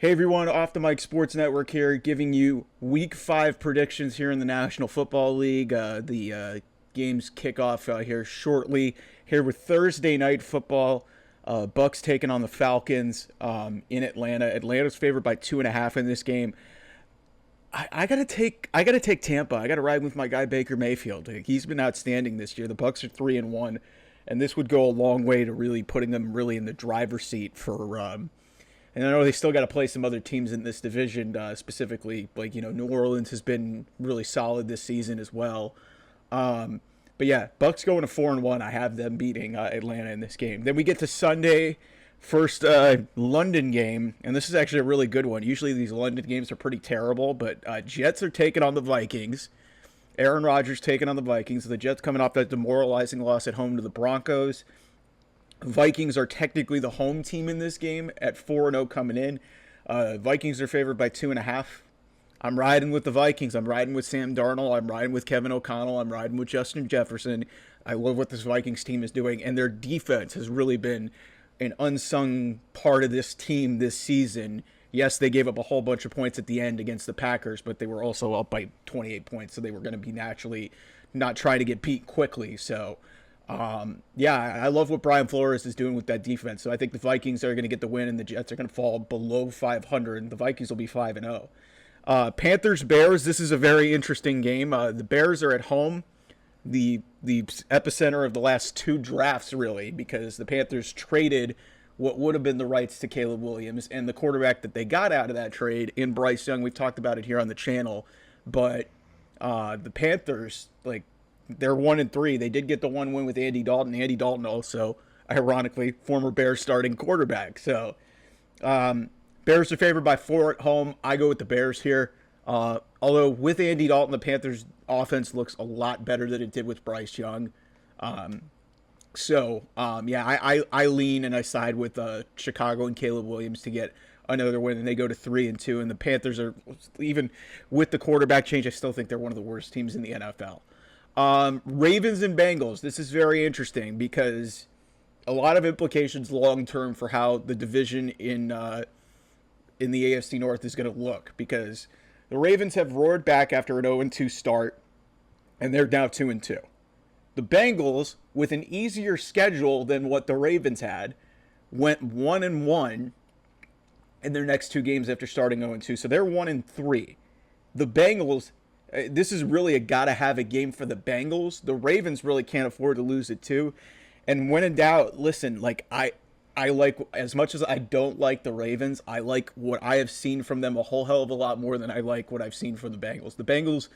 Hey everyone, Off the Mic Sports Network here, giving you Week 5 predictions here in the National Football League. The games kick off here shortly. Here with Thursday Night Football, Bucks taking on the Falcons in Atlanta. Atlanta's favored by 2.5 in this game. I gotta take Tampa. I gotta ride with my guy Baker Mayfield. He's been outstanding this year. The Bucks are 3-1, and this would go a long way to really putting them really in the driver's seat for. And I know they still got to play some other teams in this division, specifically like New Orleans has been really solid this season as well. But yeah, Bucks going to 4-1. I have them beating Atlanta in this game. Then we get to Sunday, first London game, and this is actually a really good one. Usually these London games are pretty terrible, but Jets are taking on the Vikings. Aaron Rodgers taking on the Vikings. The Jets coming off that demoralizing loss at home to the Broncos. Vikings are technically the home team in this game at 4-0 coming in. Vikings are favored by 2.5. I'm riding with the Vikings. I'm riding with Sam Darnold. I'm riding with Kevin O'Connell. I'm riding with Justin Jefferson. I love what this Vikings team is doing, and their defense has really been an unsung part of this team this season. Yes, they gave up a whole bunch of points at the end against the Packers, but they were also up by 28 points, so they were going to be naturally not trying to get beat quickly. So, yeah, I love what Brian Flores is doing with that defense. So I think the Vikings are going to get the win, and the Jets are going to fall below 500, and the Vikings will be 5-0. Panthers-Bears, this is a very interesting game. The Bears are at home, the epicenter of the last two drafts, really, because the Panthers traded what would have been the rights to Caleb Williams, and the quarterback that they got out of that trade in Bryce Young. We've talked about it here on the channel, but the Panthers, they're 1-3. They did get the one win with Andy Dalton. Andy Dalton also, ironically, former Bears starting quarterback. So, Bears are favored by 4 at home. I go with the Bears here. Although with Andy Dalton, the Panthers' offense looks a lot better than it did with Bryce Young. Yeah, I lean and I side with Chicago and Caleb Williams to get another win, and they go to 3-2. And the Panthers are, even with the quarterback change, I still think they're one of the worst teams in the NFL. Ravens and Bengals. This is very interesting because a lot of implications long term for how the division in the AFC North is going to look, because the Ravens have roared back after an 0-2 start, and they're now 2-2. The Bengals, with an easier schedule than what the Ravens had, went 1-1 in their next two games after starting 0-2, so they're 1-3. The Bengals, this is really a gotta-have a game for the Bengals. The Ravens really can't afford to lose it too. And when in doubt, listen, I like, as much as I don't like the Ravens, I like what I have seen from them a whole hell of a lot more than I like what I've seen from the Bengals. The Bengals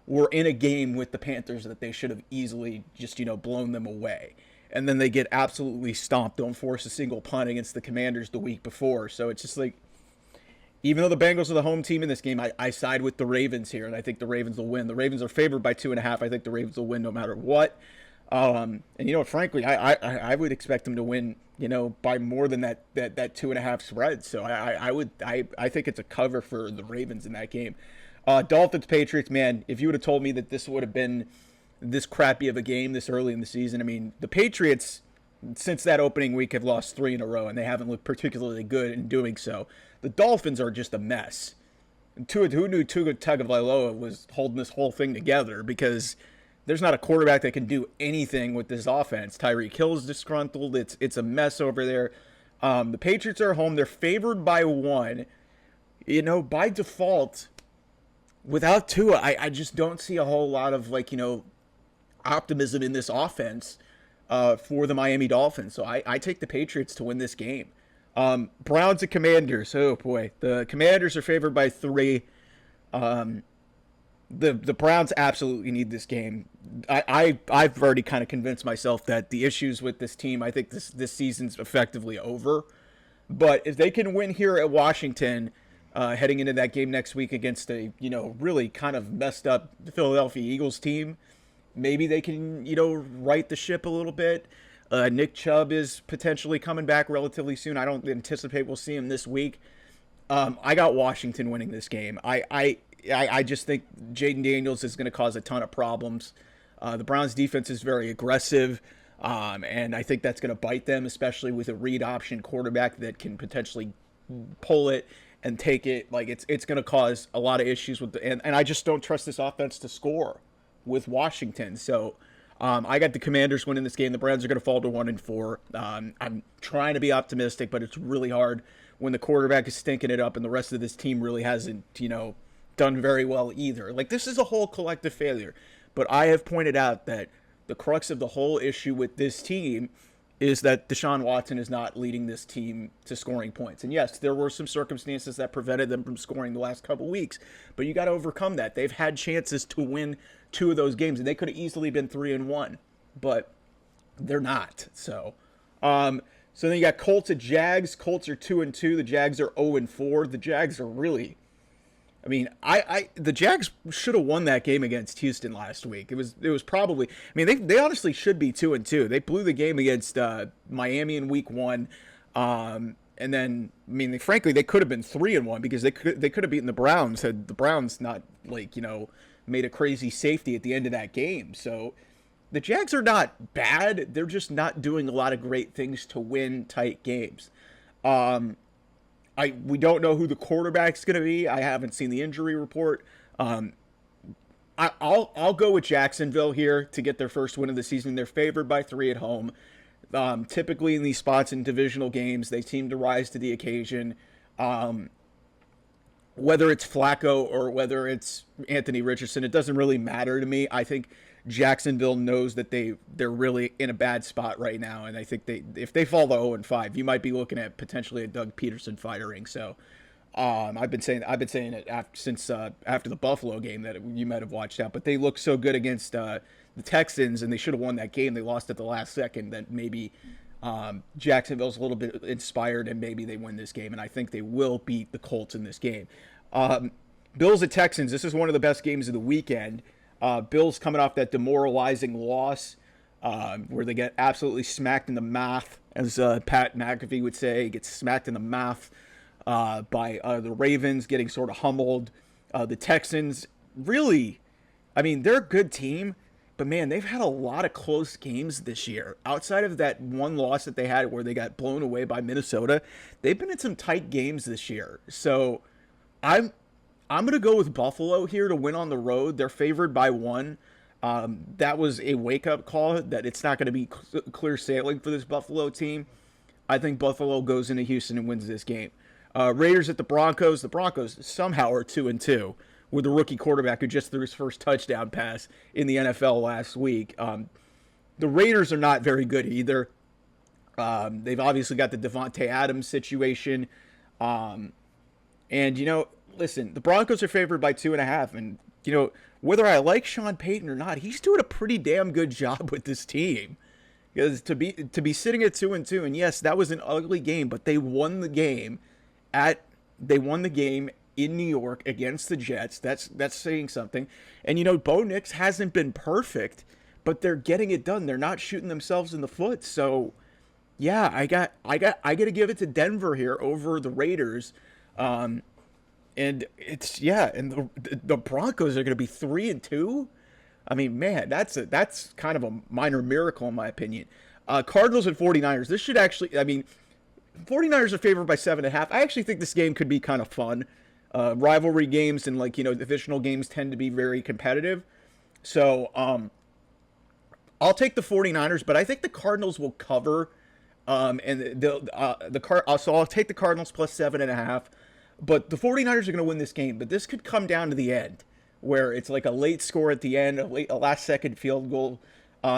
were in a game with the Panthers that they should have easily just, blown them away. And then they get absolutely stomped, don't force a single punt against the Commanders the week before. So it's just even though the Bengals are the home team in this game, I side with the Ravens here, and I think the Ravens will win. The Ravens are favored by 2.5. I think the Ravens will win no matter what. And frankly, I would expect them to win, by more than that 2.5 spread. So I think it's a cover for the Ravens in that game. Dolphins Patriots, man, if you would have told me that this would have been this crappy of a game this early in the season, I mean, the Patriots, since that opening week, have lost 3 in a row, and they haven't looked particularly good in doing so. The Dolphins are just a mess. And who knew Tua Tagovailoa was holding this whole thing together, because there's not a quarterback that can do anything with this offense. Tyreek Hill's disgruntled. It's a mess over there. The Patriots are home. They're favored by 1. By default, without Tua, I just don't see a whole lot of optimism in this offense for the Miami Dolphins. So I take the Patriots to win this game. Browns and Commanders. Oh boy, the Commanders are favored by 3. The Browns absolutely need this game. I've already kind of convinced myself that the issues with this team, I think this season's effectively over. But if they can win here at Washington, heading into that game next week against a really kind of messed up Philadelphia Eagles team, maybe they can right the ship a little bit. Nick Chubb is potentially coming back relatively soon. I don't anticipate we'll see him this week. I got Washington winning this game. I just think Jaden Daniels is going to cause a ton of problems. The Browns defense is very aggressive, and I think that's going to bite them, especially with a read option quarterback that can potentially pull it and take it. Like it's going to cause a lot of issues with and I just don't trust this offense to score with Washington. So I got the Commanders winning this game. The Browns are going to fall to 1-4. I'm trying to be optimistic, but it's really hard when the quarterback is stinking it up and the rest of this team really hasn't, done very well either. Like, this is a whole collective failure. But I have pointed out that the crux of the whole issue with this team is that Deshaun Watson is not leading this team to scoring points. And yes, there were some circumstances that prevented them from scoring the last couple weeks, but you got to overcome that. They've had chances to win 2 of those games, and they could have easily been 3-1, but they're not. So then you got Colts at Jags. Colts are 2-2. The Jags are 0-4. The Jags are really, I mean, the Jags should have won that game against Houston last week. It was probably, I mean, they honestly should be 2-2. They blew the game against Miami in week 1. And then, I mean, frankly, they could have been 3-1 because they could have beaten the Browns had the Browns not, made a crazy safety at the end of that game. So the Jags are not bad. They're just not doing a lot of great things to win tight games. We don't know who the quarterback's going to be. I haven't seen the injury report. I'll go with Jacksonville here to get their first win of the season. They're favored by 3 at home. Typically in these spots in divisional games, they seem to rise to the occasion. Whether it's Flacco or whether it's Anthony Richardson, it doesn't really matter to me. I think Jacksonville knows that they're really in a bad spot right now, and I think if they fall to 0-5, you might be looking at potentially a Doug Peterson firing. So I've been saying it since after the Buffalo game that you might have watched out, but they look so good against the Texans, and they should have won that game. They lost at the last second. That maybe Jacksonville's a little bit inspired, and maybe they win this game, and I think they will beat the Colts in this game. Bills at Texans. This is one of the best games of the weekend. Bills coming off that demoralizing loss where they get absolutely smacked in the mouth, as Pat McAfee would say, gets smacked in the mouth by the Ravens, getting sort of humbled. The Texans, really, I mean, they're a good team, but man, they've had a lot of close games this year. Outside of that one loss that they had where they got blown away by Minnesota, they've been in some tight games this year. So I'm going to go with Buffalo here to win on the road. They're favored by 1. That was a wake-up call that it's not going to be clear sailing for this Buffalo team. I think Buffalo goes into Houston and wins this game. Raiders at the Broncos. The Broncos somehow are 2-2 with a rookie quarterback who just threw his first touchdown pass in the NFL last week. The Raiders are not very good either. They've obviously got the Devontae Adams situation. And, listen, the Broncos are favored by 2.5. And, whether I like Sean Payton or not, he's doing a pretty damn good job with this team. Because to be sitting at 2-2, and yes, that was an ugly game, but they won the game in New York against the Jets. That's saying something. And, Bo Nix hasn't been perfect, but they're getting it done. They're not shooting themselves in the foot. So, yeah, I got to give it to Denver here over the Raiders. And it's, yeah, and the Broncos are going to be 3-2. I mean, man, that's kind of a minor miracle in my opinion. Cardinals and 49ers. This should actually, I mean, 49ers are favored by 7.5. I actually think this game could be kind of fun. Rivalry games and divisional games tend to be very competitive. So I'll take the 49ers, but I think the Cardinals will cover. So I'll take the Cardinals plus 7.5. But the 49ers are going to win this game. But this could come down to the end, where it's like a late score at the end, a last-second field goal.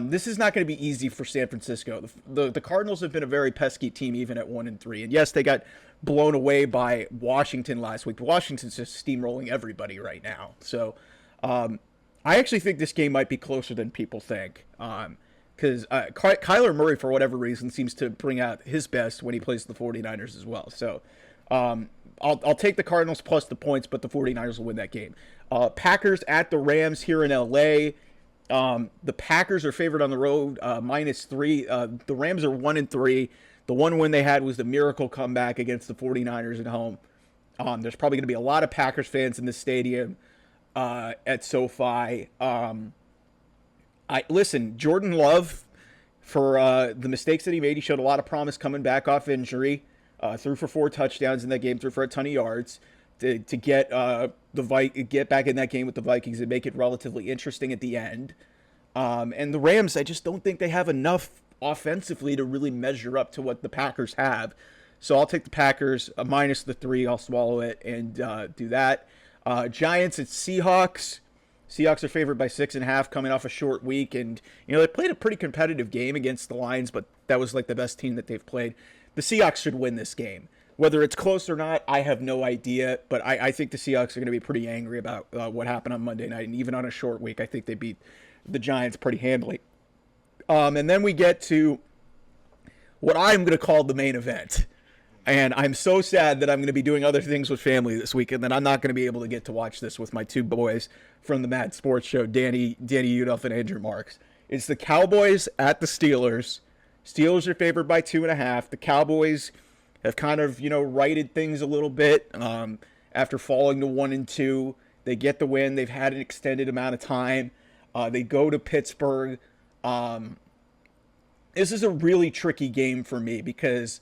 This is not going to be easy for San Francisco. The Cardinals have been a very pesky team, even at 1-3. And yes, they got blown away by Washington last week. But Washington's just steamrolling everybody right now. So I actually think this game might be closer than people think. Because Kyler Murray, for whatever reason, seems to bring out his best when he plays the 49ers as well. So I'll take the Cardinals plus the points, but the 49ers will win that game. Packers at the Rams here in L.A. The Packers are favored on the road, -3. The Rams are 1-3. The one win they had was the miracle comeback against the 49ers at home. There's probably going to be a lot of Packers fans in the stadium at SoFi. Listen, Jordan Love, for the mistakes that he made, he showed a lot of promise coming back off injury. threw for 4 touchdowns in that game, threw for a ton of yards to get get back in that game with the Vikings and make it relatively interesting at the end. And the Rams, I just don't think they have enough offensively to really measure up to what the Packers have. So I'll take the Packers minus the 3. I'll swallow it and do that. Giants at Seahawks. Seahawks are favored by 6.5 coming off a short week. And, they played a pretty competitive game against the Lions, but that was like the best team that they've played. The Seahawks should win this game. Whether it's close or not, I have no idea. But I think the Seahawks are going to be pretty angry about what happened on Monday night. And even on a short week, I think they beat the Giants pretty handily. And then we get to what I'm going to call the main event. And I'm so sad that I'm going to be doing other things with family this weekend that I'm not going to be able to get to watch this with my 2 boys from the Mad Sports Show, Danny Udolph and Andrew Marks. It's the Cowboys at the Steelers. Steelers are favored by 2.5. The Cowboys have kind of, righted things a little bit after falling to 1-2. They get the win. They've had an extended amount of time. They go to Pittsburgh. This is a really tricky game for me because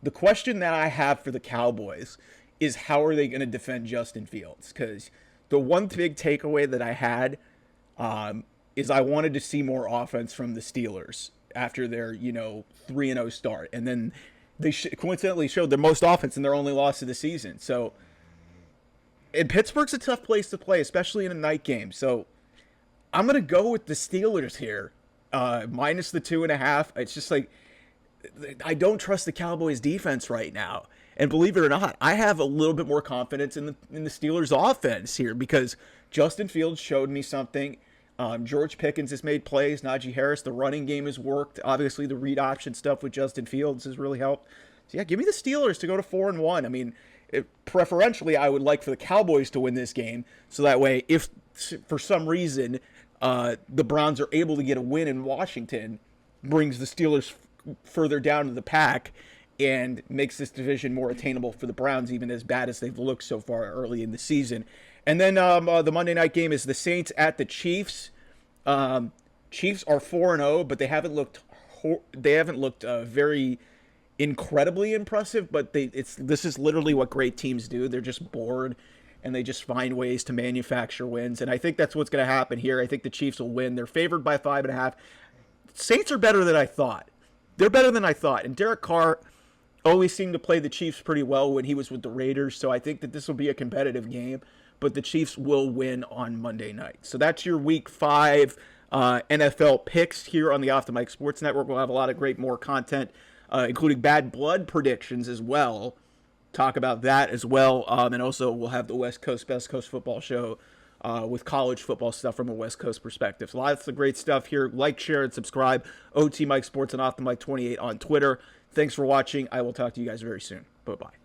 the question that I have for the Cowboys is how are they going to defend Justin Fields? Because the one big takeaway that I had is I wanted to see more offense from the Steelers after their 3-0 start, and then they coincidentally showed their most offense in their only loss of the season. So, and Pittsburgh's a tough place to play, especially in a night game. So, I'm going to go with the Steelers here, minus the 2.5. It's just like I don't trust the Cowboys defense right now. And believe it or not, I have a little bit more confidence in the Steelers offense here because Justin Fields showed me something. George Pickens has made plays. Najee Harris, the running game has worked. Obviously, the read option stuff with Justin Fields has really helped. So, yeah, give me the Steelers to go to 4-1. I mean, preferentially, I would like for the Cowboys to win this game. So that way, if for some reason the Browns are able to get a win in Washington, brings the Steelers further down to the pack and makes this division more attainable for the Browns, even as bad as they've looked so far early in the season. And then the Monday night game is the Saints at the Chiefs. Chiefs are 4-0, but they haven't looked very incredibly impressive. But this is literally what great teams do. They're just bored, and they just find ways to manufacture wins. And I think that's what's going to happen here. I think the Chiefs will win. They're favored by 5.5. Saints are better than I thought. They're better than I thought. And Derek Carr always seemed to play the Chiefs pretty well when he was with the Raiders. So I think that this will be a competitive game. But the Chiefs will win on Monday night. So that's your Week 5 NFL picks here on the Off the Mic Sports Network. We'll have a lot of more content, including Bad Blood predictions as well. Talk about that as well. And also we'll have the West Coast, Best Coast Football Show with college football stuff from a West Coast perspective. So lots of great stuff here. Like, share, and subscribe. OT Mike Sports and Off the Mic 28 on Twitter. Thanks for watching. I will talk to you guys very soon. Bye-bye.